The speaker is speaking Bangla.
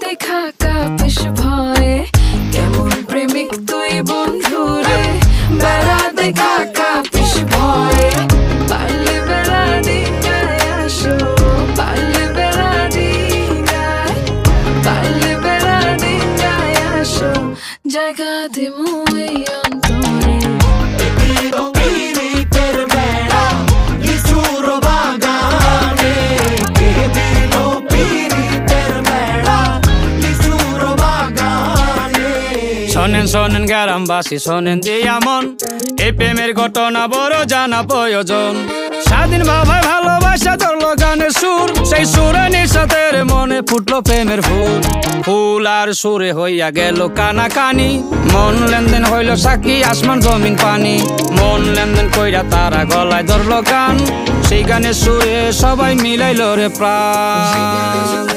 দেখা কাপিস ভয়ে কেমন প্রেমিক তুই বন্ধু রে বেড়া দেখা কাপিস ভয়ে পারলে বেড়া ডিঙ্গায় আসো পারলে বেড়া ডিঙ্গায় পারলে বেড়া ডিঙ্গায় আসো জায়গা দিমু এই অন্তরে শোনেন শোনেন গ্রামবাসী শোনেন দিয়া মন এই প্রেমের ঘটনা বড় জানা প্রয়োজন স্বাধীন ভাবে ভালোবাসা ধরলো গানের সুর সেই সুরে নিঃসাতের মনে ফুটলো প্রেমের ফুল ফুল আর সুরে হইয়া গেল কানাকানি মন লেনদেন হইল সাক্ষী আসমান জমিন পানি মন লেনদেন কইরা তারা গলায় ধরলো গান সেই গানের সুরে সবাই মিলাইল রে প্রাণ।